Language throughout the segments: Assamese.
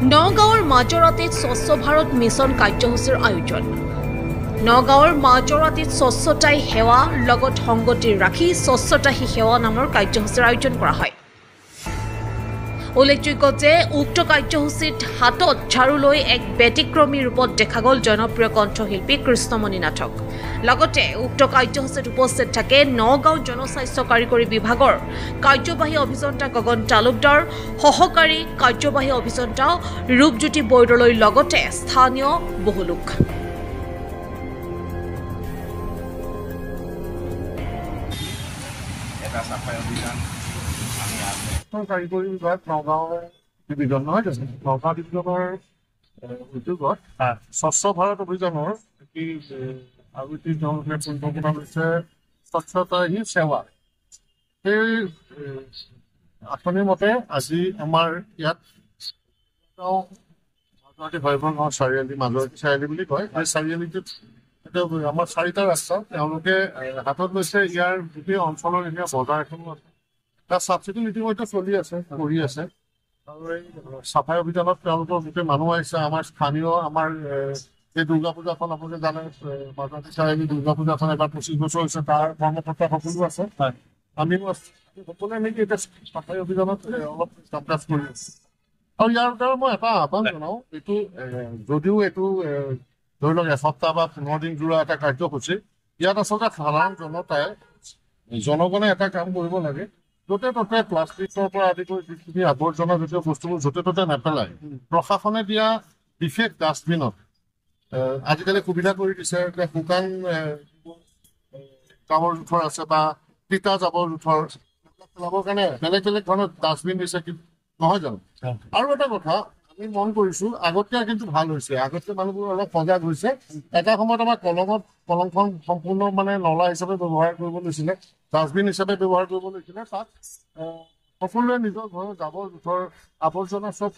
নগাঁৱৰ মাজৰাতিত স্বচ্ছ ভাৰত মিছন কাৰ্যসূচীৰ আয়োজন। নগাঁৱৰ মাজৰাতিত স্বচ্ছতাই সেৱা লগত সংগতি ৰাখি স্বচ্ছতা হি সেৱা নামৰ কাৰ্যসূচীৰ আয়োজন কৰা হয়। উল্লেখযোগ্য যে উক্ত কাৰ্যসূচীত হাতত ঝাৰু লৈ এক ব্যতিক্ৰমী ৰূপত দেখা গ'ল জনপ্ৰিয় কণ্ঠশিল্পী কৃষ্ণমণি নাথক। লগতে উক্ত কাৰ্যসূচীত উপস্থিত থাকে নগাঁও জনস্বাস্থ্য কাৰিকৰী বিভাগৰ কাৰ্যবাহী অভিযন্তা গগন তালুকদাৰ, সহকাৰী কাৰ্যবাহী অভিযন্তা ৰূপজ্যোতি বৰদলৈ লগতে স্থানীয় বহু লোক। কাৰিকৰী বিভাগ নগাঁও ডিভিজন নহয় জানো? নগাঁও ডিভিজনৰ উদ্যোগত স্বচ্ছ ভাৰত অভিযানৰ আৰু এটি তেওঁলোকে পৰিকল্পনা লৈছে স্বচ্ছতা হি সেৱা। সেই আঁচনিৰ মতে আজি আমাৰ ইয়াত মাজুৱাতি ভৈৰৱগাঁও গাঁৱৰ চাৰিআলি, মাজুৱাতি চাৰিআলি বুলি কয়। সেই চাৰিআলিটোত আমাৰ 4টা ৰাস্তা তেওঁলোকে হাতত লৈছে। ইয়াৰ গোটেই অঞ্চলৰ এতিয়া বজাৰ এখনো আছে, তাত চাফ চিকুণ ইতিমধ্যে চলি আছে, কৰি আছে। আৰু এই চাফাই অভিযানত তেওঁলোকৰ গোটেই মানুহ আহিছে। আমাৰ স্থানীয় এই দুৰ্গা পূজাখন আপোনালোকে জানে, মাজুৱাতি চাৰিআলি দুৰ্গা পূজাখন এবাৰ 25 বছৰ হৈছে, তাৰ কৰ্মকৰ্তা সকলো আছে। আমিও সকলোৱে মিলি এতিয়া চাফাই অভিযানত অলপ কাম কাজ কৰি আছো। আৰু ইয়াৰ দ্বাৰা মই এটা আহ্বান জনাওঁ, এইটো যদিও এইটো ধৰি লওক এসপ্তাহ বা 15 দিন জোৰা এটা কাৰ্যসূচী, ইয়াত আচলতে সাধাৰণ জনগণে এটা কাম কৰিব লাগে, য'তে ত'তে প্লাষ্টিকৰ পৰা আদি কৰি যিখিনি আৱৰ্জনা জাতীয় বস্তুবোৰ য'তে ত'তে নেপেলায়। প্ৰশাসনে দিয়া বিশেষ ডাষ্টবিনত আজিকালি সুবিধা কৰি দিছে যে শুকান জাবৰ জোঁথৰ আছে বা তিতা জাবৰ জোঁথৰ পেলাবৰ কাৰণে বেলেগ বেলেগ ধৰণৰ ডাষ্টবিন দিছে, নহয় জানো? আৰু এটা কথা আমি মন কৰিছো, আগতকে কিন্তু ভাল হৈছে। আগতকে মানুহবোৰ অলপ সজাগ হৈছে। এটা সময়ত আমাৰ কলংখন সম্পূৰ্ণ নলা হিচাপে ব্যৱহাৰ কৰিব লৈছিলে, ডাষ্টবিন হিচাপে ব্যৱহাৰ কৰিব লৈছিলে। তাত সকলোৱে নিজৰ ঘৰৰ জাবৰ জোঁথৰ আৱৰ্জনা চব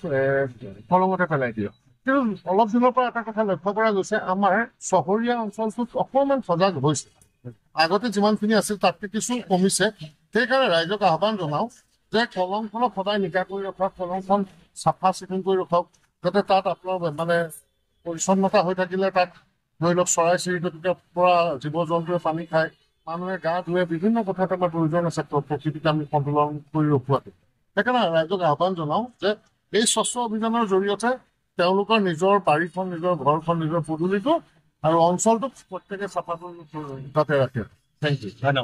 কলঙতে পেলাই দিয়ে। কিন্তু অলপ দিনৰ পৰা এটা কথা লক্ষ্য কৰা গৈছে, আমাৰ চহৰীয়া অঞ্চলটোত অকণমান সজাগ হৈছে। আগতে যিমানখিনি আছিল তাতকে কিছু কমিছে। সেইকাৰণে ৰাইজক আহ্বান জনাওঁ যে কলংখনক সদায় নিকা কৰি ৰখক, কলংখন চাফা চিকুণ কৰি ৰখক, যাতে তাত আপোনাৰ পৰিচ্ছন্নতা হৈ থাকিলে তাত ধৰি লওক চৰাই চিৰিকটিৰ পৰা জীৱ জন্তুৱে পানী খায়, মানুহে গা ধুৱে, বিভিন্ন কথাত আমাৰ প্ৰয়োজন আছে প্ৰকৃতিক আমি সন্তুলন কৰি ৰখোৱাটো। সেইকাৰণে ৰাইজক আহ্বান জনাওঁ যে এই স্বচ্ছ অভিযানৰ জৰিয়তে তেওঁলোকৰ নিজৰ বাৰীখন, নিজৰ ঘৰখন, নিজৰ পদূলিটো আৰু অঞ্চলটোক প্ৰত্যেকে চাফা কৰি যাতে ৰাখে। থেংক ইউ, ধন্যবাদ।